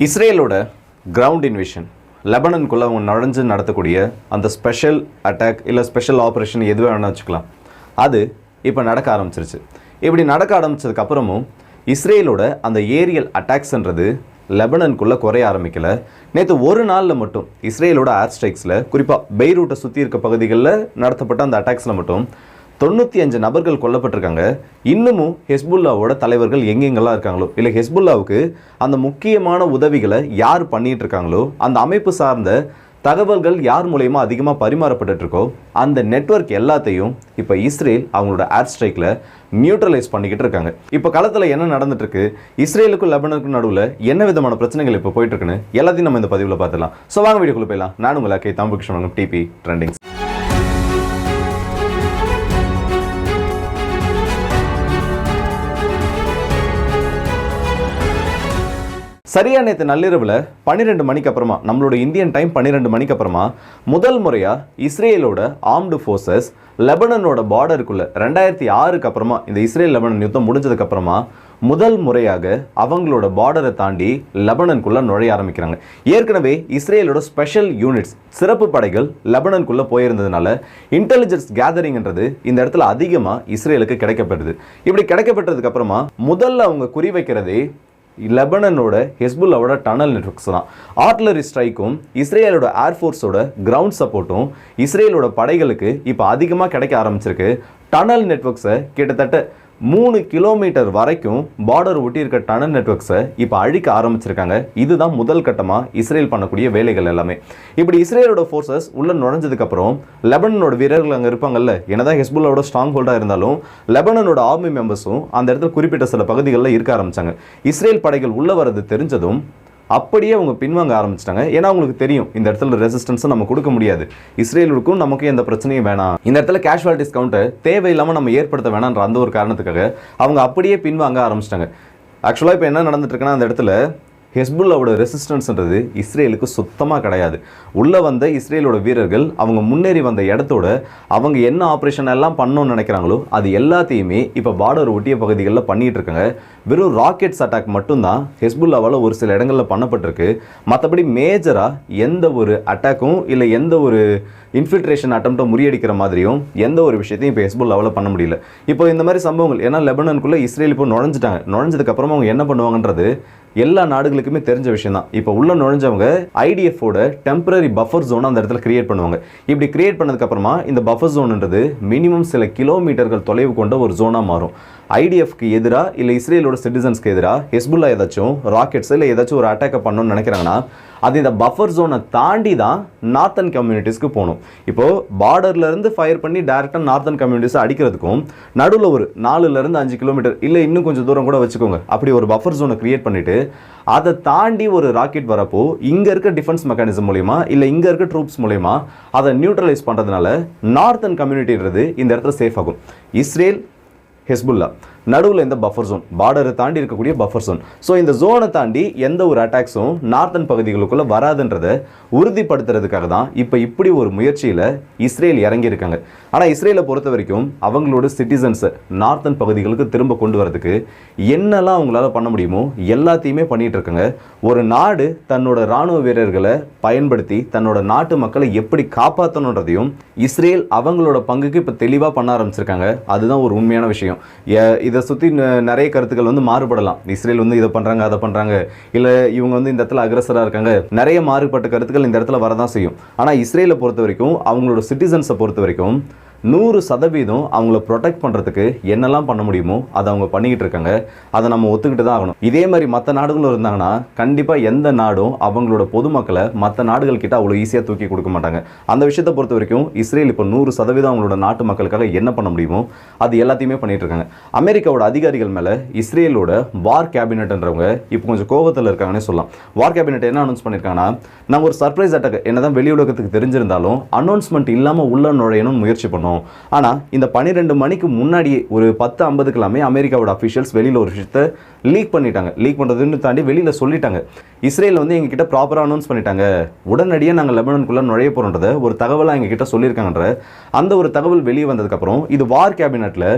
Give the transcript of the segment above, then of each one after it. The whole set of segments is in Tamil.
இஸ்ரேலோட கிரவுண்ட் இன்வேஷன் லெபனனுக்குள்ளே அவங்க நுழைஞ்சு நடத்தக்கூடிய அந்த ஸ்பெஷல் அட்டாக் இல்லை ஸ்பெஷல் ஆப்ரேஷன் எது வேணும்னு வச்சுக்கலாம். அது இப்போ நடக்க ஆரம்பிச்சிருச்சு. இப்படி நடக்க ஆரம்பித்ததுக்கப்புறமும் இஸ்ரேலோட அந்த ஏரியல் அட்டாக்ஸ்ன்றது லெபனனுக்குள்ளே குறைய ஆரம்பிக்கலை. நேற்று ஒரு நாளில் மட்டும் இஸ்ரேலோட ஏர் ஸ்ட்ரைக்ஸில் குறிப்பாக பெய்ரூட்டை சுற்றி இருக்க பகுதிகளில் நடத்தப்பட்ட அந்த அட்டாக்ஸில் மட்டும் 95 நபர்கள் கொல்லப்பட்டிருக்காங்க. இன்னமும் ஹெஸ்புல்லாவோட தலைவர்கள் எங்கெங்கெல்லாம் இருக்காங்களோ இல்லை ஹெஸ்புல்லாவுக்கு அந்த முக்கியமான உதவிகளை யார் பண்ணிகிட்டு இருக்காங்களோ அந்த அமைப்பு சார்ந்த தகவல்கள் யார் மூலயமா அதிகமாக பரிமாறப்பட்டு இருக்கோ அந்த நெட்வொர்க் எல்லாத்தையும் இப்போ இஸ்ரேல் அவங்களோட ஏர் ஸ்ட்ரைக்கில் நியூட்ரலைஸ் பண்ணிக்கிட்டு இருக்காங்க. இப்போ களத்தில் என்ன நடந்துட்டு இருக்கு, இஸ்ரேலுக்கும் லெபனனுக்கும் நடுவில் என்ன விதமான பிரச்சனைகள் இப்போ போயிட்டு இருக்குன்னு எல்லாத்தையும் நம்ம இந்த பதிவில் பார்த்துலாம். ஸோ வாங்க வீடியோக்குள்ள போயிடலாம். நான் உங்களை தாம்புகிருஷ்ணன், டிபி ட்ரெண்டிங். சரியா நேற்று நள்ளிரவில் 12 மணிக்கு அப்புறமா, நம்மளோட இந்தியன் டைம் 12 மணிக்கு அப்புறமா முதல் முறையாக இஸ்ரேலோட ஆர்ம்டு ஃபோர்ஸஸ் லெபனனோட பார்டருக்குள்ள 2006க்கு அப்புறமா இந்த இஸ்ரேல் லெபனன் யுத்தம் முடிஞ்சதுக்கு அப்புறமா முதல் முறையாக அவங்களோட பார்டரை தாண்டி லெபனனுக்குள்ள நுழைய ஆரம்பிக்கிறாங்க. ஏற்கனவே இஸ்ரேலோட ஸ்பெஷல் யூனிட்ஸ் சிறப்பு படைகள் லெபனனுக்குள்ள போயிருந்ததுனால இன்டெலிஜென்ஸ் கேதரிங்ன்றது இந்த இடத்துல அதிகமாக இஸ்ரேலுக்கு கிடைக்கப்பட்டது. இப்படி கிடைக்கப்பட்டதுக்கு அப்புறமா முதல்ல அவங்க குறிவைக்கிறதே லெபனனோட ஹெஸ்புல்லாவோட டனல் நெட்வொர்க்ஸ் தான். ஆர்ட்லரி ஸ்ட்ரைக்கும் இஸ்ரேலோட ஏர்ஃபோர்ஸோட கிரவுண்ட் சப்போர்ட்டும் இஸ்ரேலோட படைகளுக்கு இப்போ அதிகமாக கிடைக்க ஆரம்பிச்சிருக்கு. டனல் நெட்வொர்க்ஸை கிட்டத்தட்ட 3 கிலோமீட்டர் வரைக்கும் பார்டர் ஒட்டி இருக்க டனல் நெட்வொர்க்ஸை இப்போ அழிக்க ஆரம்பிச்சிருக்காங்க. இதுதான் முதல் கட்டமாக இஸ்ரேல் பண்ணக்கூடிய வேலைகள் எல்லாமே. இப்படி இஸ்ரேலோட ஃபோர்ஸஸ் உள்ள நுழைஞ்சதுக்கப்புறம் லெபனனோட வீரர்கள் அங்கே இருப்பாங்கல்ல, என்னதான் ஹெஸ்புல்லாவோட ஸ்ட்ராங் ஹோல்டாக இருந்தாலும் லெபனனோட ஆர்மி மெம்பர்ஸும் அந்த இடத்துல குறிப்பிட்ட சில பகுதிகளில் இருக்க ஆரம்பித்தாங்க. இஸ்ரேல் படைகள் உள்ள வரது தெரிஞ்சதும் அப்படியே அவங்க பின்வாங்க ஆரம்பிச்சிட்டாங்க. ஏன்னா அவங்களுக்கு தெரியும் இந்த இடத்துல ரெசிஸ்டன்ஸை நம்ம கொடுக்க முடியாது, இஸ்ரேலுக்கும் நமக்கு எந்த பிரச்சனையும் வேணாம், இந்த இடத்துல கேஷுவாலிட்டிஸ் கவுண்ட்டை தேவையில்லாமல் நம்ம ஏற்படுத்த வேணான்ற அந்த ஒரு காரணத்துக்காக அவங்க அப்படியே பின்வாங்க ஆரம்பிச்சிட்டாங்க. ஆக்சுவலாக இப்போ என்ன நடந்துட்டு இருக்குன்னா, அந்த இடத்துல ஹெஸ்புல்லாவோட ரெசிஸ்டன்ஸ்ன்றது இஸ்ரேலுக்கு சுத்தமாக கிடையாது. உள்ளே வந்த இஸ்ரேலோட வீரர்கள் அவங்க முன்னேறி வந்த இடத்தோட அவங்க என்ன ஆப்ரேஷன் எல்லாம் பண்ணணும்னு நினைக்கிறாங்களோ அது எல்லாத்தையுமே இப்போ பார்டர் ஒட்டிய பகுதிகளில் பண்ணிகிட்டு இருக்காங்க. வெறும் ராக்கெட்ஸ் அட்டாக் மட்டும்தான் ஹெஸ்புல்லாவால் ஒரு சில இடங்களில் பண்ணப்பட்டிருக்கு. மற்றபடி மேஜராக எந்த ஒரு அட்டாக்கும் இல்லை எந்த ஒரு இன்ஃபில்ட்ரேஷன் அட்டம்ப்டை முறியடிக்கிற மாதிரியும் எந்த ஒரு விஷயத்தையும் இப்போ ஹெஸ்புல்லாவால் பண்ண முடியல. இப்போ இந்த மாதிரி சம்பவங்கள், ஏன்னா லெபனனுக்குள்ளே இஸ்ரேல் இப்போ நுழைஞ்சிட்டாங்க. நுழைஞ்சதுக்கப்புறமா அவங்க என்ன பண்ணுவாங்கன்றது எல்லா நாடுகளுக்குமே தெரிஞ்ச விஷயம் தான். இப்போ உள்ள நுழைஞ்சவங்க ஐடிஎஃபோட டெம்பரரி பஃபர் ஜோன் அந்த இடத்துல கிரியேட் பண்ணுவாங்க. இப்படி கிரியேட் பண்ணதுக்கப்புறமா இந்த பஃபர் ஜோன்ன்றது மினிமம் சில கிலோமீட்டர்கள் தொலைவு கொண்ட ஒரு ஜோனாக மாறும். ஐடிஎஃப்க்கு எதிராக இல்லை இஸ்ரேலோட சிட்டிசன்ஸ்க்கு எதிராக ஹெஸ்புல்லா ஏதாச்சும் ராக்கெட்ஸ் இல்லை ஏதாச்சும் ஒரு அட்டாக்கை பண்ணணும்னு நினைக்கிறாங்கன்னா அது இந்த பஃபர் ஜோனை தாண்டி தான் நார்த்தன் கம்யூனிட்டிஸ்க்கு போகணும். இப்போது பார்டர்லேருந்து ஃபயர் பண்ணி டேரெக்டாக நார்த்தன் கம்யூனிட்டிஸை அடிக்கிறதுக்கும் நடுவில் ஒரு 4லேருந்து 5 கிலோமீட்டர் இல்லை இன்னும் கொஞ்சம் தூரம் கூட வச்சுக்கோங்க, அப்படி ஒரு பஃபர் ஜோனை கிரியேட் பண்ணிவிட்டு அதை தாண்டி ஒரு ராக்கெட் வரப்போ இங்கே இருக்க டிஃபென்ஸ் மெக்கானிசம் மூலயமா இல்லை இங்கே இருக்க ட்ரூப்ஸ் மூலயமா அதை நியூட்ரலைஸ் பண்ணுறதுனால நார்த்தன் கம்யூனிட்டின்றது இந்த இடத்துல சேஃப் ஆகும். இஸ்ரேல், ஹெஸ்புல்லா நடுவில் இந்த பஃபர் ஜோன், பார்டரை தாண்டி இருக்கக்கூடிய பஃபர் ஜோன். ஸோ இந்த ஜோனை தாண்டி எந்த ஒரு அட்டாக்ஸும் நார்த்தன் பகுதிகளுக்குள்ளே வராதுன்றதை உறுதிப்படுத்துறதுக்காக தான் இப்போ இப்படி ஒரு முயற்சியில் இஸ்ரேல் இறங்கியிருக்காங்க. ஆனால் இஸ்ரேலை பொறுத்த வரைக்கும் அவங்களோட சிட்டிசன்ஸை நார்த்தன் பகுதிகளுக்கு திரும்ப கொண்டு வரதுக்கு என்னெல்லாம் அவங்களால பண்ண முடியுமோ எல்லாத்தையுமே பண்ணிகிட்டு இருக்காங்க. ஒரு நாடு தன்னோட இராணுவ வீரர்களை பயன்படுத்தி தன்னோட நாட்டு மக்களை எப்படி காப்பாற்றணுன்றதையும் இஸ்ரேல் அவங்களோட பங்குக்கு இப்போ தெளிவாக பண்ண ஆரம்பிச்சிருக்காங்க. அதுதான் ஒரு உண்மையான விஷயம். இதை சுற்றி நிறைய கருத்துக்கள் மாறுபடலாம். இஸ்ரேல் இதை பண்ணுறாங்க அதை பண்ணுறாங்க, இல்லை இவங்க இந்த இடத்துல அக்ரஸராக இருக்காங்க, நிறைய மாறுபட்ட கருத்துக்கள் இந்த இடத்துல வரதான் செய்யும். ஆனால் இஸ்ரேலை பொறுத்த வரைக்கும் அவங்களோட சிட்டிசன்ஸை பொறுத்த வரைக்கும் 100% அவங்கள ப்ரொடெக்ட் பண்ணுறதுக்கு என்னெல்லாம் பண்ண முடியுமோ அதை அவங்க பண்ணிக்கிட்டு இருக்காங்க. அதை நம்ம ஒத்துக்கிட்டு தான் ஆகணும். இதே மாதிரி மற்ற நாடுகளும் இருந்தாங்கன்னா கண்டிப்பாக எந்த நாடும் அவங்களோட பொதுமக்களை மற்ற நாடுகள் கிட்ட அவ்வளோ ஈஸியாக தூக்கி கொடுக்க மாட்டாங்க. அந்த விஷயத்தை பொறுத்த வரைக்கும் இஸ்ரேல் இப்போ 100% அவங்களோட நாட்டு மக்களுக்காக என்ன பண்ண முடியுமோ அது எல்லாத்தையுமே பண்ணிட்டு இருக்காங்க. அமெரிக்காவோட அதிகாரிகள் மேலே இஸ்ரேலோட வார் கேபினட்ன்றவங்க இப்போ கொஞ்சம் கோபத்தில் இருக்காங்கன்னே சொல்லலாம். வார் கேபினட் என்ன அனௌன்ஸ் பண்ணியிருக்காங்கன்னா, நாங்கள் ஒரு சர்ப்ரைஸ் அட்டாக் என்னதான் வெளி உலகத்துக்கு தெரிஞ்சிருந்தாலும் அனௌன்ஸ்மெண்ட் இல்லாமல் உள்ள நுழையணும்னு முயற்சி பண்ணோம். ஆனால் இந்த 12 மணிக்கு முன்னாடியே ஒரு 10:50 அமெரிக்காவோட அஃபிஷியல்ஸ் வெளியில் ஒரு விஷயத்தை லீக் பண்ணிட்டாங்க. லீக் பண்ணுறதுன்னு தாண்டி வெளியில் சொல்லிட்டாங்க. இஸ்ரேல் எங்ககிட்ட ப்ராப்பராக அனௌன்ஸ் பண்ணிட்டாங்க, உடனடியாக நாங்கள் லெபனனுக்குள்ளே நுழைய போகிறோன்றத ஒரு தகவலாக எங்ககிட்ட சொல்லியிருக்காங்கன்ற அந்த ஒரு தகவல் வெளியே வந்ததுக்கப்புறம் இது வார் கேபினட்டில்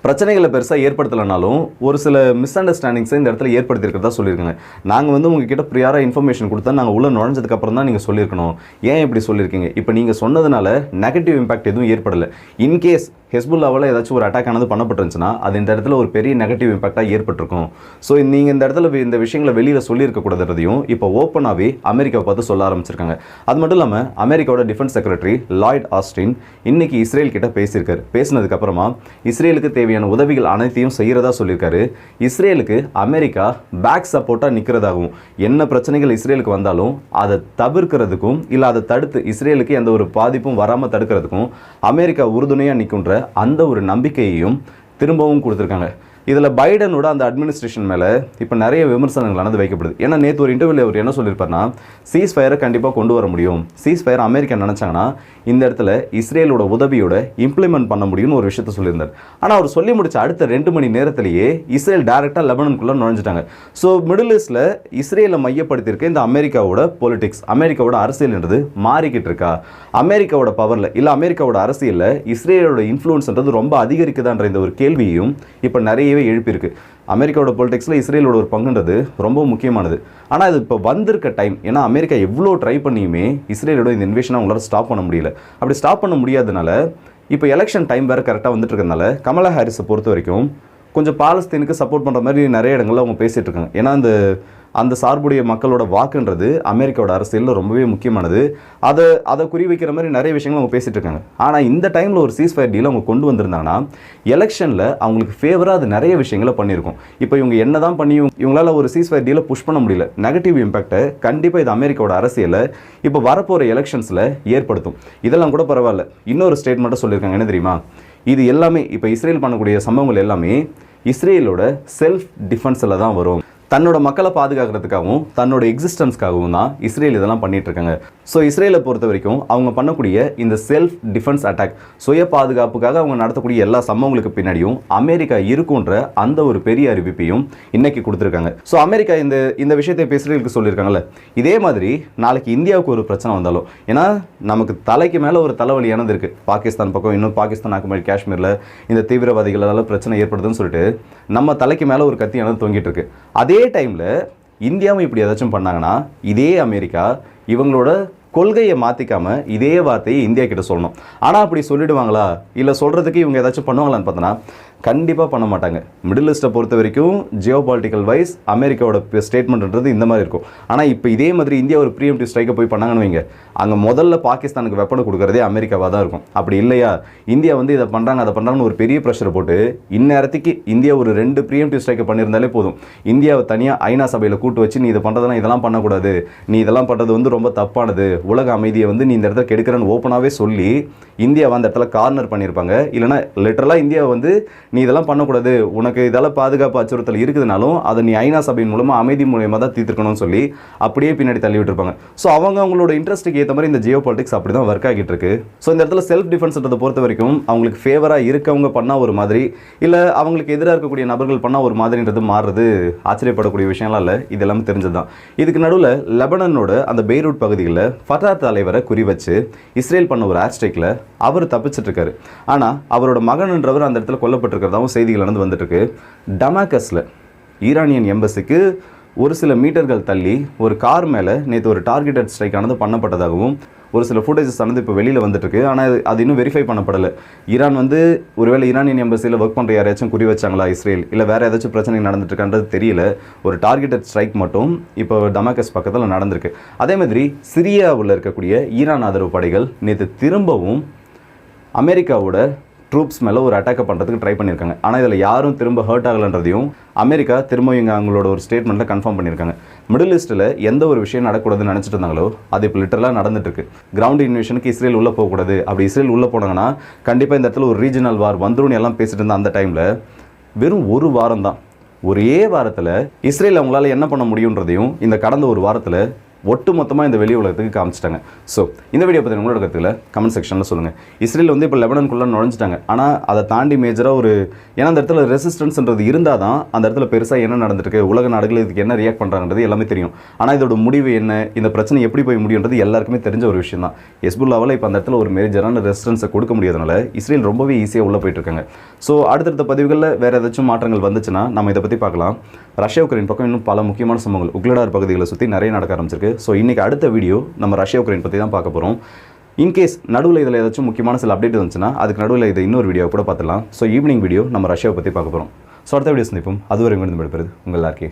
பிரச்சனைகளை பெருசாக ஏற்படுத்தலைனாலும் ஒரு சில மிஸ் அண்டர்ஸ்டாண்டிங்ஸை இந்த இடத்துல ஏற்படுத்தியிருக்கிறதா சொல்லியிருக்காங்க. நாங்கள் வந்து உங்ககிட்ட ப்ரியாராக இன்ஃபர்மேஷன் கொடுத்தா நாங்கள் உள்ள நுழைஞ்சதுக்கப்புறம் தான் நீங்கள் சொல்லியிருக்கணும், ஏன் இப்படி சொல்லியிருக்கீங்க? இப்போ நீங்கள் சொன்னதுனால நெகட்டிவ் இம்பாக்ட் எதுவும் ஏற்படலை. இன்கேஸ் ஹெஸ்புல்லாவில் ஏதாச்சும் ஒரு அட்டாக் ஆனது பண்ணப்பட்டுருந்துச்சுன்னா அது இந்த இடத்துல ஒரு பெரிய நெகட்டிவ் இம்பாக்டாக ஏற்பட்டிருக்கும். ஸோ நீங்கள் இந்த இடத்துல இந்த விஷயங்களை வெளியில் சொல்லியிருக்கக்கூடாதுன்றதையும் இப்போ ஓப்பனாகவே அமெரிக்காவை பார்த்து சொல்ல ஆரம்பிச்சிருக்காங்க. அது மட்டும் இல்லாமல் அமெரிக்காவோட டிஃபென்ஸ் செக்ரட்டரி லாய்ட் ஆஸ்டின் இன்னைக்கு இஸ்ரேல் கிட்ட பேசியிருக்காரு. பேசினதுக்கப்புறமா இஸ்ரேலுக்கு தேவையான உதவிகள் அனைத்தையும் செய்கிறதா சொல்லியிருக்காரு. இஸ்ரேலுக்கு அமெரிக்கா பேக் சப்போர்ட்டாக நிற்கிறதாகவும், என்ன பிரச்சனைகள் இஸ்ரேலுக்கு வந்தாலும் அதை தவிர்க்கிறதுக்கும் இல்லை அதை தடுத்து இஸ்ரேலுக்கு எந்த ஒரு பாதிப்பும் வராமல் தடுக்கிறதுக்கும் அமெரிக்கா உறுதுணையாக நிற்கின்ற அந்த ஒரு நம்பிக்கையையும் திரும்பவும் கொடுத்துருக்காங்க. இதில் பைடனோட அந்த அட்மினிஸ்ட்ரேஷன் மேலே இப்போ நிறைய விமர்சனங்களானது வைக்கப்படுது. ஏன்னா நேற்று ஒரு இன்டர்வியூவில் அவர் என்ன சொல்லியிருப்பார்னா, சீஸ் ஃபயரை கண்டிப்பாக கொண்டு வர முடியும், சீஸ் ஃபயர் அமெரிக்கா நினச்சாங்கன்னா இந்த இடத்துல இஸ்ரேலோட உதவியோட இம்ப்ளிமெண்ட் பண்ண முடியும்னு ஒரு விஷயத்த சொல்லியிருந்தார். ஆனால் அவர் சொல்லி முடிச்ச அடுத்த 2 மணி நேரத்திலேயே இஸ்ரேல் டைரெக்டாக லெபனனுக்குள்ளே நுழைஞ்சிட்டாங்க. ஸோ மிடில் ஈஸ்டில் இஸ்ரேலை மையப்படுத்தியிருக்க இந்த அமெரிக்காவோட பொலிட்டிக்ஸ், அமெரிக்காவோட அரசியல்ன்றது மாறிக்கிட்டு இருக்கா? அமெரிக்காவோட பவரில் இல்லை அமெரிக்காவோட அரசியலில் இஸ்ரேலோட இன்ஃப்ளூயன்ஸ்ன்றது ரொம்ப அதிகரிக்குதான்ற இந்த ஒரு கேள்வியும் இப்போ நிறையவே எழுப்பியிருக்கு. அமெரிக்காவோட பொலிட்டிக்ஸில் இஸ்ரேலோட ஒரு பங்குன்றது ரொம்ப முக்கியமானது. ஆனால் இது இப்போ வந்திருக்க டைம். ஏன்னா அமெரிக்கா எவ்வளோ ட்ரை பண்ணியுமே இஸ்ரேலோட இந்த இன்வேஷனை அவங்களால ஸ்டாப் பண்ண முடியல. அப்படி ஸ்டாப் பண்ண முடியாதனால இப்போ எலெக்ஷன் டைம் வேறு கரெக்டாக வந்துட்டு இருக்கனால கமலா ஹாரிஸை பொறுத்த வரைக்கும் கொஞ்சம் பாலஸ்தீனுக்கு சப்போர்ட் பண்ணுற மாதிரி நிறைய இடங்களில் அவங்க பேசிகிட்டு இருக்காங்க. ஏன்னா அந்த சார்புடைய மக்களோட வாக்குன்றது அமெரிக்காவோட அரசியலில் ரொம்பவே முக்கியமானது. அதை குறிவைக்கிற மாதிரி நிறைய விஷயங்கள் அவங்க பேசிகிட்டு இருக்காங்க. ஆனால் இந்த டைமில் ஒரு சீஸ் ஃபயர் டீல் அவங்க கொண்டு வந்திருந்தாங்கன்னா எலெக்ஷனில் அவங்களுக்கு ஃபேவராக அது நிறைய விஷயங்களை பண்ணியிருக்கும். இப்போ இவங்க என்ன தான் பண்ணி இவங்களால் ஒரு சீஸ் ஃபயர் டீலை புஷ் பண்ண முடியல. நெகட்டிவ் இம்பாக்டை கண்டிப்பாக இது அமெரிக்காவோட அரசியலை இப்போ வரப்போகிற எலெக்ஷன்ஸில் ஏற்படுத்தும். இதெல்லாம் கூட பரவாயில்ல. இன்னொரு ஸ்டேட்மெண்ட்டை சொல்லியிருக்காங்க. என்ன தெரியுமா? இது எல்லாமே இப்போ இஸ்ரேல் பண்ணக்கூடிய சம்பவங்கள் எல்லாமே இஸ்ரேலோட செல்ஃப் டிஃபென்ஸில் தான் வரும். தன்னோட மக்களை பாதுகாக்கிறதுக்காகவும் தன்னோட எக்ஸிஸ்டன்ஸ்க்காகவும் தான் இஸ்ரேல் இதெல்லாம் பண்ணிட்டு இருக்காங்க. ஸோ இஸ்ரேலை பொறுத்த வரைக்கும் அவங்க பண்ணக்கூடிய இந்த செல்ஃப் டிஃபென்ஸ் அட்டாக், சுய பாதுகாப்புக்காக அவங்க நடத்தக்கூடிய எல்லா சம்பவங்களுக்கு பின்னாடியும் அமெரிக்கா இருக்குன்ற அந்த ஒரு பெரிய அறிவிப்பையும் இன்னைக்கு கொடுத்துருக்காங்க. ஸோ அமெரிக்கா இந்த விஷயத்தை இப்போ இஸ்ரேலுக்கு சொல்லியிருக்காங்கல்ல, இதே மாதிரி நாளைக்கு இந்தியாவுக்கு ஒரு பிரச்சனை வந்தாலும், ஏன்னா நமக்கு தலைக்கு மேலே ஒரு தலைவலியானது இருக்குது. பாகிஸ்தான் பக்கம் இன்னும் பாகிஸ்தான் ஆக்குமாரி காஷ்மீரில் இந்த தீவிரவாதிகளால் பிரச்சனை ஏற்படுதுன்னு சொல்லிட்டு நம்ம தலைக்கு மேலே ஒரு கத்தியானது தொங்கிட்டு இருக்கு. அதே டைமில் இந்தியாவும் இப்படி ஏதாச்சும் பண்ணாங்கன்னா இதே அமெரிக்கா இவங்களோட கொள்கையை மாற்றிக்காமல் இதே வார்த்தையை இந்தியா கிட்ட சொல்லணும். ஆனால் அப்படி சொல்லிடுவாங்களா, இல்லை சொல்கிறதுக்கு இவங்க ஏதாச்சும் பண்ணுவாங்களான்னு பார்த்தோன்னா கண்டிப்பாக பண்ண மாட்டாங்க. மிடில் ஈஸ்ட்டை பொறுத்த வரைக்கும் ஜியோ பாலிட்டிக்கல் வைஸ் அமெரிக்காவோட ஸ்டேட்மெண்ட்ன்றது இந்த மாதிரி இருக்கும். ஆனால் இப்போ இதே மாதிரி இந்தியா ஒரு ப்ரீஎம்டிவ் ஸ்ட்ரைக்கை போய் பண்ணாங்கன்னு வைங்க, அங்கே முதல்ல பாகிஸ்தானுக்கு வெப்பனை கொடுக்குறதே அமெரிக்காவாக தான் இருக்கும். அப்படி இல்லையா இந்தியா வந்து இதை பண்ணுறாங்க அதை பண்ணுறாங்கன்னு ஒரு பெரிய ப்ரெஷரை போட்டு இந்நேரத்துக்கு இந்தியா ஒரு 2 ப்ரீஎம்டிவ் ஸ்ட்ரைக்கை பண்ணியிருந்தாலே போதும். இந்தியாவை தனியாக ஐநா சபையில் கூட்டு வச்சு நீ இதை பண்ணுறதெல்லாம் இதெல்லாம் பண்ணக்கூடாது, நீ இதெல்லாம் பண்ணுறது வந்து ரொம்ப தப்பானது, உலக அமைதியை வந்து நீ இந்த இடத்துல கெடுக்கிறன்னு ஓப்பனாகவே சொல்லி இந்தியாவை அந்த இடத்துல கார்னர் பண்ணியிருப்பாங்க. இல்லைனா லிட்டரலாக இந்தியாவை வந்து நீ இதெல்லாம் பண்ணக்கூடாது, உனக்கு இதெல்லாம் பாதுகாப்பு அச்சுறுத்தல் இருக்குதுனாலும் அதை நீ ஐநா சபையின் மூலமாக அமைதி மூலமாக தான் தீர்த்துக்கணும்னு சொல்லி அப்படியே பின்னாடி தள்ளி விட்டுருப்பாங்க. ஸோ அவங்களோட இன்ட்ரெஸ்ட்டுக்கு ஏற்ற மாதிரி இந்த ஜியோ பாலிட்டிக்ஸ் அப்படி தான் ஒர்க் ஆகிட்டு இருக்கு. ஸோ இந்த இடத்துல செல்ஃப் டிஃபென்ஸ்ன்றதை பொறுத்த வரைக்கும் அவங்களுக்கு ஃபேவராக இருக்கவங்க பண்ணால் ஒரு மாதிரி, இல்லை அவங்களுக்கு எதிராக இருக்கக்கூடிய நபர்கள் பண்ணால் ஒரு மாதிரின்றது மாறுறது ஆச்சரியப்படக்கூடிய விஷயம்லாம் இல்லை. இதெல்லாம் தெரிஞ்சது தான். இதுக்கு நடுவில் லெபனனோட அந்த பெய்ரூட் பகுதிகளில் ஃபத்தா தலைவரை குறி வச்சு இஸ்ரேல் பண்ண ஒரு ஏர் ஸ்ட்ரைக்கில் அவர் தப்பிச்சிட்டு இருக்காரு. ஆனால் அவரோட மகன்ன்றவர் அந்த இடத்துல கொல்லப்பட்டிருக்கிறதாவும் செய்திகள் நடந்து வந்துட்டு இருக்கு. டமாக்கஸில் ஈரானியன் எம்பசிக்கு ஒரு சில மீட்டர்கள் தள்ளி ஒரு கார் மேலே நேற்று ஒரு டார்கெட்டட் ஸ்ட்ரைக் ஆனது பண்ணப்பட்டதாகவும் ஒரு சில ஃபுட்டேஜஸ் ஆனது இப்போ வெளியில் வந்துட்டுருக்கு. ஆனால் அது இன்னும் வெரிஃபை பண்ணப்படலை. ஈரான் வந்து ஒருவேளை ஈரானியன் எம்பசியில் ஒர்க் பண்ணுற யாரையாச்சும் குறி வச்சாங்களா இஸ்ரேல், இல்லை வேறு ஏதாச்சும் பிரச்சனை நடந்துட்டு இருக்கான்றது தெரியல. ஒரு டார்கெட்டட் ஸ்ட்ரைக் மட்டும் இப்போ டமாக்கஸ் பக்கத்தில் நடந்திருக்கு. அதே மாதிரி சிரியாவில் இருக்கக்கூடிய ஈரான் ஆதரவு படைகள் நேற்று திரும்பவும் அமெரிக்காவோட ட்ரூப்ஸ் மேலே ஒரு அட்டாக்கை பண்ணுறதுக்கு ட்ரை பண்ணியிருக்காங்க. ஆனால் இதில் யாரும் திரும்ப ஹர்ட் ஆகலைன்றதையும் அமெரிக்கா திரும்ப இங்கே அவங்களோட ஒரு ஸ்டேட்மெண்ட்டில் கன்ஃபார்ம் பண்ணியிருக்காங்க. மிடில் ஈஸ்ட்டில் எந்த ஒரு விஷயம் நடக்கூடாதுன்னு நினச்சிட்டு இருந்தாங்களோ அது இப்போ லிட்டரலாக நடந்துட்டுருக்கு. கிரவுண்ட் இன்வேஷனுக்கு இஸ்ரேல் உள்ளே போகக்கூடாது, அப்படி இஸ்ரேல் உள்ளே போனாங்கன்னா கண்டிப்பாக இந்த இடத்துல ஒரு ரீஜனல் வார் வந்துடும் எல்லாம் பேசிட்டு இருந்த அந்த டைமில் வெறும் ஒரு வாரம் தான், ஒரே வாரத்தில் இஸ்ரேல் அவங்களால என்ன பண்ண முடியுன்றதையும் இந்த கடந்த ஒரு வாரத்தில் ஒட்டு மொத்தமாக இந்த வெளி உலகத்துக்கு காமிச்சிட்டாங்க. ஸோ இந்த வீடியோ பற்றி உங்களோட கருத்துக்களை கமெண்ட் செக்ஷனில் சொல்லுங்கள். இஸ்ரேல் வந்து இப்போ லெபனானுக்குள்ளே நுழைஞ்சிட்டாங்க. ஆனால் அதை தாண்டி மேஜராக ஏன்னா அந்த இடத்துல ரெசிஸ்டன்ஸ்ன்றது இருந்தால் தான் அந்த இடத்துல பெருசாக என்ன நடந்துருக்கு, உலக நாடுகள் இதுக்கு என்ன ரியாக்ட் பண்ணுறாங்கன்றது எல்லாமே தெரியும். ஆனால் இதோட முடிவு என்ன, இந்த பிரச்சனை எப்படி போய் முடியுன்றது எல்லாருக்குமே தெரிஞ்ச ஒரு விஷயம் தான். ஹெஸ்புல்லாவால் இப்போ அந்த இடத்துல ஒரு மேஜரான ரெசிஸ்டன்ஸை கொடுக்க முடியாதனால இஸ்ரேல் ரொம்பவே ஈஸியாக உள்ளே போயிட்டு இருக்காங்க. ஸோ அடுத்தடுத்த பதிவுகளில் வேறு ஏதாச்சும் மாற்றங்கள் வந்துச்சுன்னா நம்ம இதை பற்றி பார்க்கலாம். ரஷ்யா உக்ரைன் பக்கம் இன்னும் பல முக்கியமான சம்பவங்கள் உக்லடார் பகுதிகளை சுற்றி நிறைய நடக்க ஆரம்பிச்சிருக்கு. ஸோ இன்றைக்கி அடுத்த வீடியோ நம்ம ரஷ்யா உக்ரைன் பற்றி தான் பார்க்க போகிறோம். இன்கேஸ் நடுவில் இதில் ஏதாச்சும் முக்கியமான சில அப்டேட் வந்துச்சுன்னா அதுக்கு நடுவில் இதை இன்னொரு வீடியோ கூட பார்த்துலாம். ஸோ ஈவினிங் வீடியோ நம்ம ரஷ்யாவை பற்றி பார்க்க போகிறோம். ஸோ அடுத்த வீடியோ சந்திப்போம். அதுவரை இங்கிருந்து விடுபடுறது உங்கள் எல்லாருக்கே.